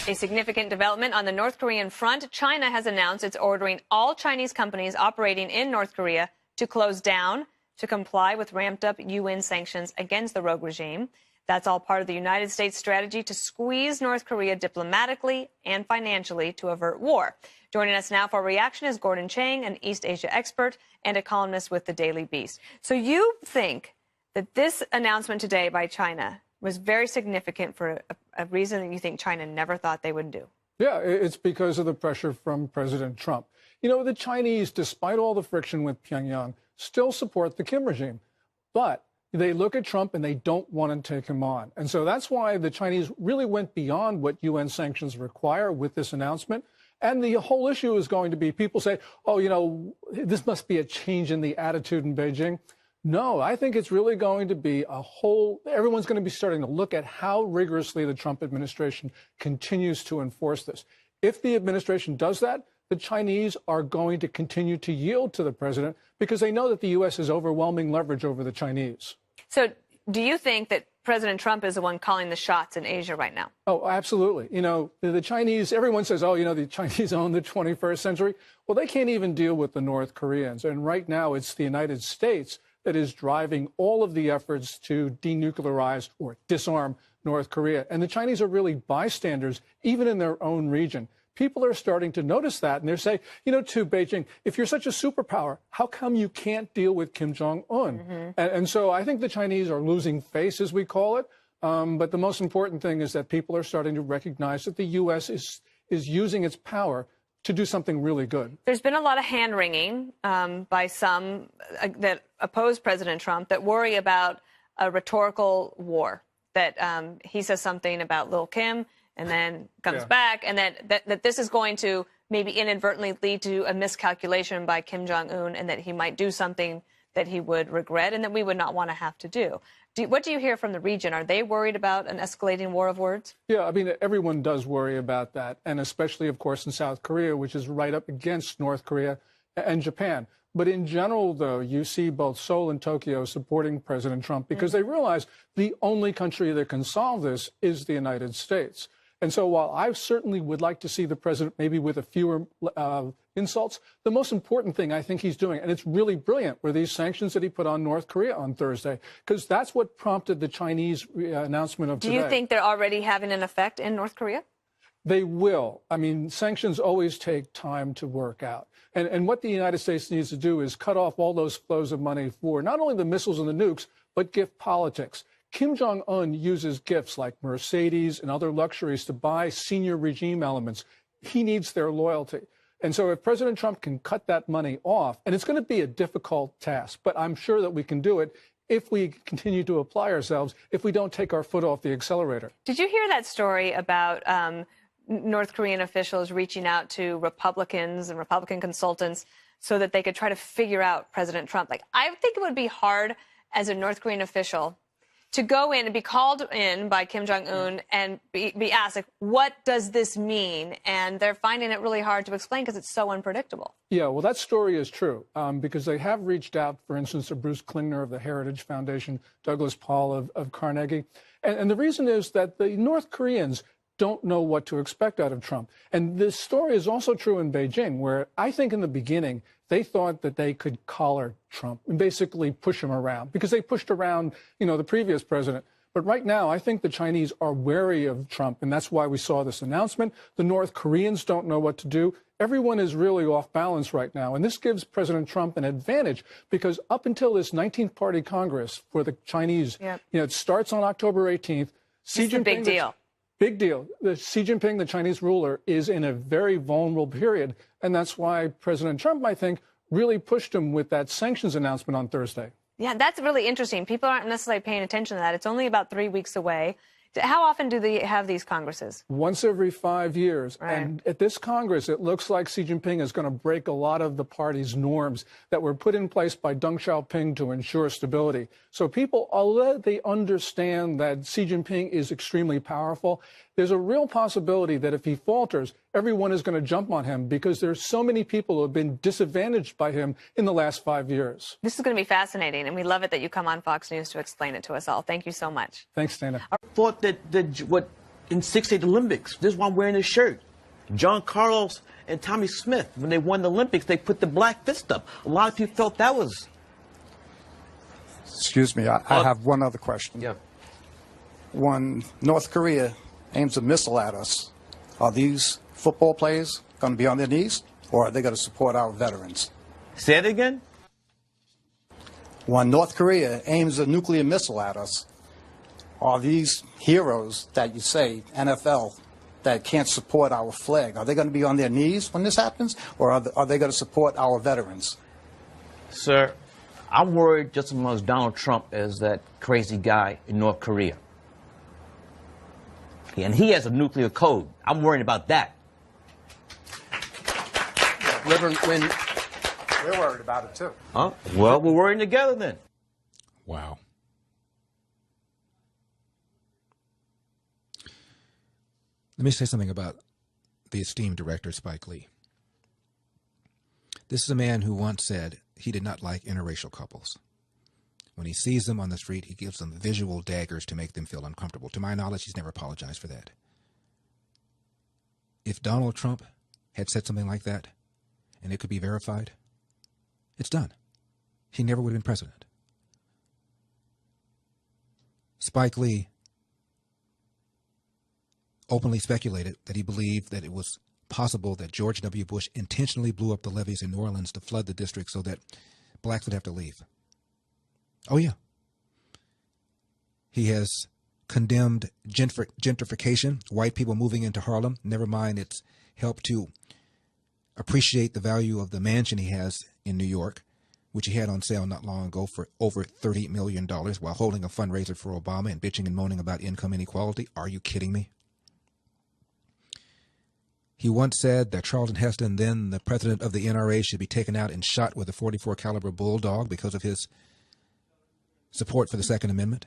A significant development on the North Korean front. China has announced it's ordering all Chinese companies operating in North Korea to close down to comply with ramped-up UN sanctions against the rogue regime. That's all part of the United States strategy to squeeze North Korea diplomatically and financially to avert war. Joining us now for a reaction is Gordon Chang, an East Asia expert and a columnist with the Daily Beast. So you think that this announcement today by China was very significant for a reason that you think China never thought they would do? Yeah, it's because of the pressure from President Trump. You know, the Chinese, despite all the friction with Pyongyang, still support the Kim regime. But they look at Trump and they don't want to take him on. And so that's why the Chinese really went beyond what UN sanctions require with this announcement. And the whole issue is going to be people say, oh, you know, this must be a change in the attitude in Beijing. No, I think it's really going to be everyone's going to be starting to look at how rigorously the Trump administration continues to enforce this. If the administration does that, the Chinese are going to continue to yield to the president because they know that the U.S. has overwhelming leverage over the Chinese. So do you think that President Trump is the one calling the shots in Asia right now? Oh, absolutely. You know, the Chinese, everyone says, oh, you know, the Chinese own the 21st century. Well, they can't even deal with the North Koreans. And right now, it's the United States that is driving all of the efforts to denuclearize or disarm North Korea. And the Chinese are really bystanders, even in their own region. People are starting to notice that, and they're saying, you know, to Beijing, if you're such a superpower, how come you can't deal with Kim Jong-un? Mm-hmm. And so I think the Chinese are losing face, as we call it. But the most important thing is that people are starting to recognize that the U.S. is using its power to do something really good. There's been a lot of hand-wringing by some that oppose President Trump that worry about a rhetorical war, that he says something about Lil Kim and then comes back, and that this is going to maybe inadvertently lead to a miscalculation by Kim Jong-un, and that he might do something that he would regret and that we would not want to have to do. What do you hear from the region? Are they worried about an escalating war of words? Yeah, I mean, everyone does worry about that, and especially, of course, in South Korea, which is right up against North Korea and Japan. But in general, though, you see both Seoul and Tokyo supporting President Trump because they realize the only country that can solve this is the United States. And so while I certainly would like to see the president maybe with a fewer insults, the most important thing I think he's doing, and it's really brilliant, were these sanctions that he put on North Korea on Thursday, because that's what prompted the Chinese announcement of today. Do you think they're already having an effect in North Korea? They will. I mean, sanctions always take time to work out. And what the United States needs to do is cut off all those flows of money for not only the missiles and the nukes, but gift politics. Kim Jong-un uses gifts like Mercedes and other luxuries to buy senior regime elements. He needs their loyalty. And so if President Trump can cut that money off, and it's going to be a difficult task, but I'm sure that we can do it if we continue to apply ourselves, if we don't take our foot off the accelerator. Did you hear that story about North Korean officials reaching out to Republicans and Republican consultants so that they could try to figure out President Trump? Like, I think it would be hard as a North Korean official to go in and be called in by Kim Jong-un and be asked, like, what does this mean? And they're finding it really hard to explain because it's so unpredictable. Yeah, well, that story is true because they have reached out, for instance, to Bruce Klingner of the Heritage Foundation, Douglas Paul of Carnegie. And the reason is that the North Koreans don't know what to expect out of Trump. And this story is also true in Beijing, where I think in the beginning they thought that they could collar Trump and basically push him around because they pushed around, you know, the previous president. But right now, I think the Chinese are wary of Trump, and that's why we saw this announcement. The North Koreans don't know what to do. Everyone is really off balance right now, and this gives President Trump an advantage because up until this 19th Party Congress for the Chinese, you know, it starts on October 18th. It's a big deal. Big deal. Xi Jinping, the Chinese ruler, is in a very vulnerable period. And that's why President Trump, I think, really pushed him with that sanctions announcement on Thursday. Yeah, that's really interesting. People aren't necessarily paying attention to that. It's only about 3 weeks away. How often do they have these Congresses? Once every 5 years. Right. And at this Congress, it looks like Xi Jinping is going to break a lot of the party's norms that were put in place by Deng Xiaoping to ensure stability. So people, although they understand that Xi Jinping is extremely powerful, there's a real possibility that if he falters, everyone is going to jump on him because there's so many people who have been disadvantaged by him in the last 5 years. This is going to be fascinating, and we love it that you come on Fox News to explain it to us all. Thank you so much. Thanks, Dana. I thought that what in '68 Olympics. This is why I'm wearing this shirt. John Carlos and Tommy Smith, when they won the Olympics, they put the black fist up. A lot of people felt that was... Excuse me, I have one other question. Yeah. When North Korea aims a missile at us, are these football players going to be on their knees, or are they going to support our veterans? Say it again? When North Korea aims a nuclear missile at us, are these heroes that you say, NFL, that can't support our flag, are they going to be on their knees when this happens, or are they going to support our veterans? Sir, I'm worried just as much as Donald Trump as that crazy guy in North Korea. And he has a nuclear code. I'm worried about that. We're worried about it, too. Huh? Well, we're worrying together then. Wow. Let me say something about the esteemed director, Spike Lee. This is a man who once said he did not like interracial couples. When he sees them on the street, he gives them visual daggers to make them feel uncomfortable. To my knowledge, he's never apologized for that. If Donald Trump had said something like that, and it could be verified, it's done. He never would have been president. Spike Lee openly speculated that he believed that it was possible that George W. Bush intentionally blew up the levees in New Orleans to flood the district so that blacks would have to leave. Oh, yeah. He has condemned gentrification, white people moving into Harlem. Never mind, it's helped to appreciate the value of the mansion he has in New York, which he had on sale not long ago for over $30 million while holding a fundraiser for Obama and bitching and moaning about income inequality. Are you kidding me? He once said that Charlton Heston, then the president of the NRA, should be taken out and shot with a .44 caliber bulldog because of his support for the Second Amendment.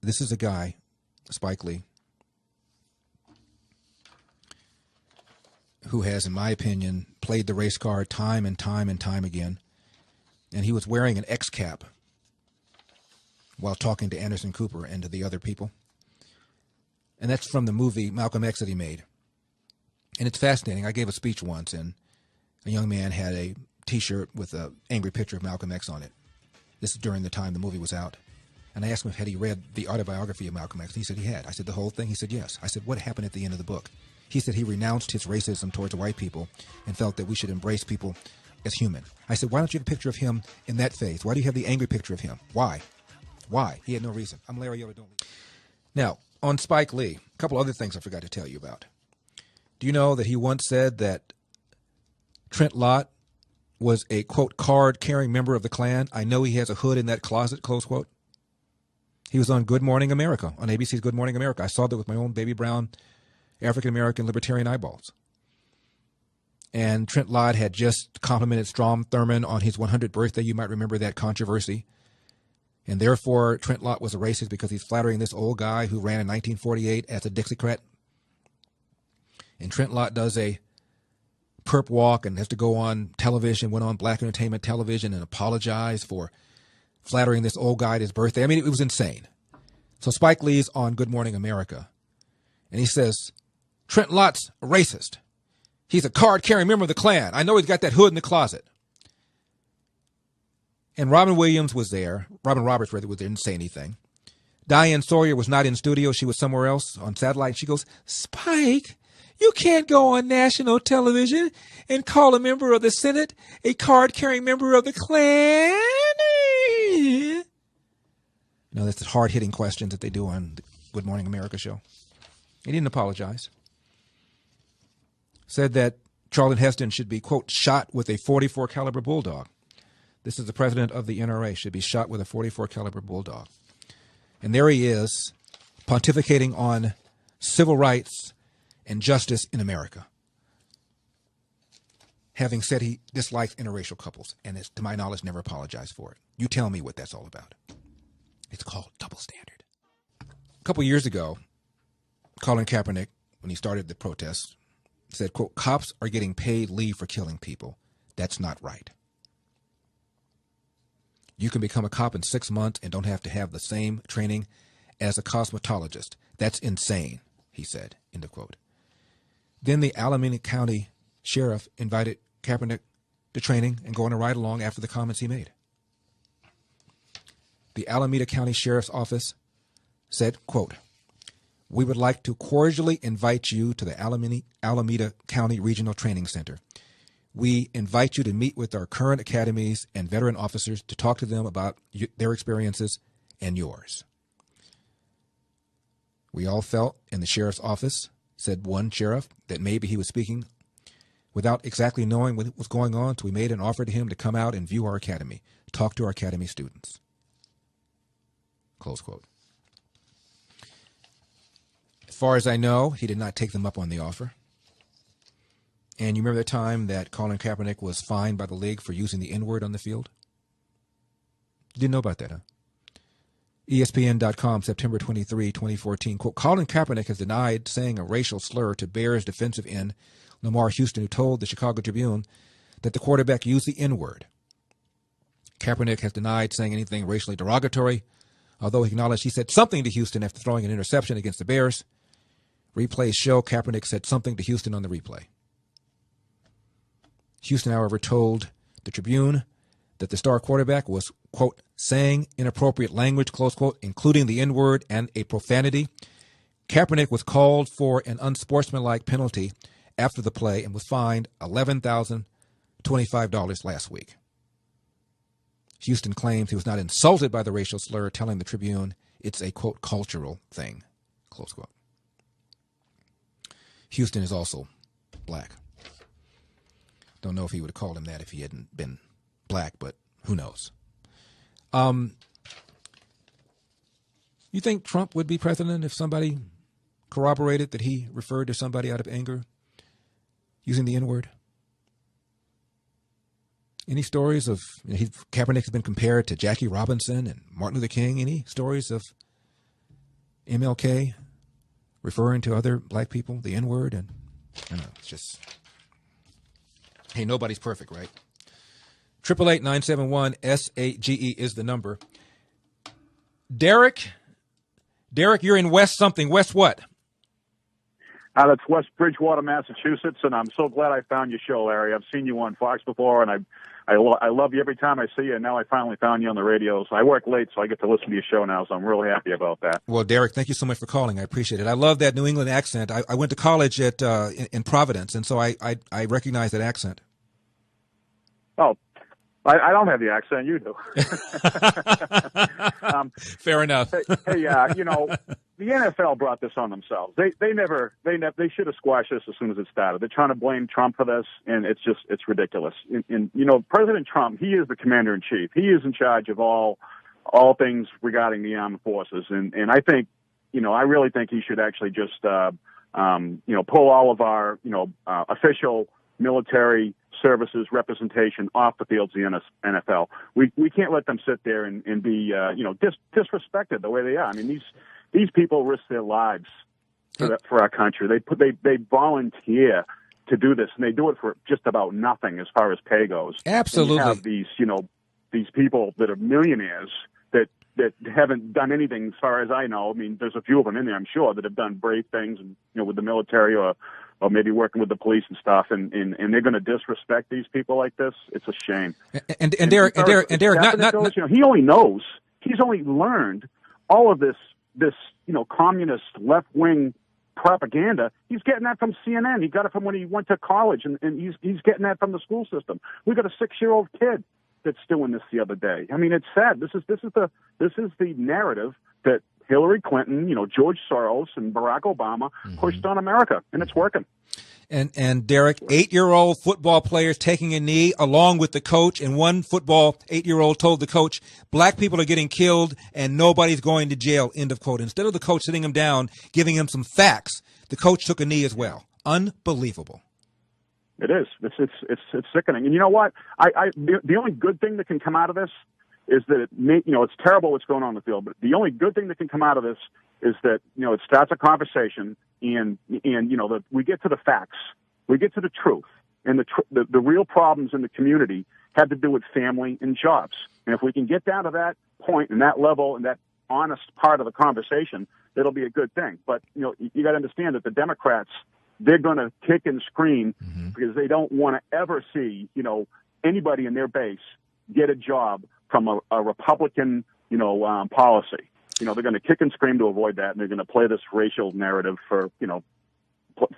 This is a guy, Spike Lee, who has, in my opinion, played the race card time and time and time again. And he was wearing an X cap while talking to Anderson Cooper and to the other people. And that's from the movie Malcolm X that he made. And it's fascinating. I gave a speech once, and a young man had a T-shirt with an angry picture of Malcolm X on it. This is during the time the movie was out. And I asked him, had he read the autobiography of Malcolm X? He said he had. I said, the whole thing? He said, yes. I said, what happened at the end of the book? He said he renounced his racism towards white people and felt that we should embrace people as human. I said, why don't you have a picture of him in that phase? Why do you have the angry picture of him? Why? Why? He had no reason. I'm Larry Yoder. Don't leave. Now, on Spike Lee, a couple other things I forgot to tell you about. Do you know that he once said that Trent Lott was a, quote, card-carrying member of the Klan? I know he has a hood in that closet, close quote. He was on Good Morning America, on ABC's Good Morning America. I saw that with my own baby brown African-American libertarian eyeballs. And Trent Lott had just complimented Strom Thurmond on his 100th birthday. You might remember that controversy. And therefore, Trent Lott was a racist because he's flattering this old guy who ran in 1948 as a Dixiecrat. And Trent Lott does a perp walk and has to go on television, went on Black Entertainment Television and apologized for flattering this old guy at his birthday. I mean, it was insane. So Spike Lee's on Good Morning America. And he says, Trent Lott's a racist. He's a card-carrying member of the Klan. I know he's got that hood in the closet. And Robin Williams was there. Robin Roberts, rather, was there, didn't say anything. Diane Sawyer was not in studio. She was somewhere else on satellite. She goes, Spike, you can't go on national television and call a member of the Senate a card-carrying member of the Klan. You know, that's the hard-hitting questions that they do on the Good Morning America show. He didn't apologize. Said that Charlton Heston should be, quote, shot with a .44 caliber bulldog. This is the president of the NRA, should be shot with a .44 caliber bulldog. And there he is, pontificating on civil rights and justice in America, having said he dislikes interracial couples, and is, to my knowledge, never apologized for it. You tell me what that's all about. It's called double standard. A couple years ago, Colin Kaepernick, when he started the protests, said, quote, cops are getting paid leave for killing people. That's not right. You can become a cop in 6 months and don't have to have the same training as a cosmetologist. That's insane, he said, end of quote. Then the Alameda County Sheriff invited Kaepernick to training and go on a ride along after the comments he made. The Alameda County Sheriff's Office said, quote, "We would like to cordially invite you to the Alameda County Regional Training Center. We invite you to meet with our current academies and veteran officers to talk to them about their experiences and yours." We all felt in the sheriff's office, said one sheriff, that maybe he was speaking without exactly knowing what was going on, so we made an offer to him to come out and view our academy, talk to our academy students. Close quote. As far as I know, he did not take them up on the offer. And you remember the time that Colin Kaepernick was fined by the league for using the N-word on the field? You didn't know about that, huh? ESPN.com, September 23, 2014. Quote, "Colin Kaepernick has denied saying a racial slur to Bears defensive end Lamar Houston, who told the Chicago Tribune that the quarterback used the N-word. Kaepernick has denied saying anything racially derogatory, although he acknowledged he said something to Houston after throwing an interception against the Bears. Replays show Kaepernick said something to Houston on the replay. Houston, however, told the Tribune that the star quarterback was, quote, saying inappropriate language, close quote, including the N-word and a profanity. Kaepernick was called for an unsportsmanlike penalty after the play and was fined $11,025 last week. Houston claims he was not insulted by the racial slur, telling the Tribune it's a, quote, cultural thing, close quote. Houston is also black. Don't know if he would have called him that if he hadn't been black, but who knows? You think Trump would be president if somebody corroborated that he referred to somebody out of anger using the N-word? Any stories of, Kaepernick has been compared to Jackie Robinson and Martin Luther King. Any stories of MLK referring to other black people, the N-word? And I don't know, it's just, hey, nobody's perfect, right? 888-971-SAGE is the number. Derek, you're in West something. West what? That's West Bridgewater, Massachusetts, and I'm so glad I found your show, Larry. I've seen you on Fox before, and I love you every time I see you, and now I finally found you on the radio. So I work late, so I get to listen to your show now, so I'm really happy about that. Well, Derek, thank you so much for calling. I appreciate it. I love that New England accent. I went to college in Providence, and so I recognize that accent. Oh, I don't have the accent. You do. Fair enough. hey, the NFL brought this on themselves. They should have squashed this as soon as it started. They're trying to blame Trump for this, and it's ridiculous. And President Trump, he is the commander in chief. He is in charge of all things regarding the armed forces. And I think, I really think he should actually just, pull all of our, official military services representation off the fields of the NFL. We can't let them sit there and be disrespected the way they are. I mean, these people risk their lives for our country. They volunteer to do this, and they do it for just about nothing as far as pay goes. Absolutely. And you have these people that are millionaires that haven't done anything as far as I know. I mean, there's a few of them in there, I'm sure, that have done brave things, and with the military or maybe working with the police and stuff, and they're going to disrespect these people like this. It's a shame. And Derek, he only knows. He's only learned all of this communist left-wing propaganda. He's getting that from CNN. He got it from when he went to college, and he's getting that from the school system. We got a 6-year-old kid that's doing this the other day. I mean, it's sad. This is the narrative that Hillary Clinton, George Soros, and Barack Obama pushed on America, and it's working. And Derek, 8-year-old football players taking a knee along with the coach, and one 8-year-old told the coach, black people are getting killed and nobody's going to jail, end of quote. Instead of the coach sitting him down, giving him some facts, the coach took a knee as well. Unbelievable. It is. It's sickening. And you know what? The only good thing that can come out of this is that it's terrible what's going on in the field, but the only good thing that can come out of this is that, it starts a conversation and we get to the facts, we get to the truth, and the real problems in the community had to do with family and jobs. And if we can get down to that point and that level and that honest part of the conversation, it'll be a good thing. But, you got to understand that the Democrats, they're going to kick and scream because they don't want to ever see, anybody in their base get a job from a Republican, policy. They're going to kick and scream to avoid that, and they're going to play this racial narrative for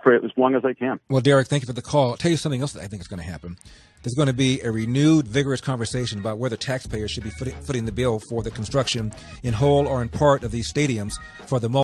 as long as they can. Well, Derek, thank you for the call. I'll tell you something else that I think is going to happen. There's going to be a renewed, vigorous conversation about whether taxpayers should be footing the bill for the construction in whole or in part of these stadiums for the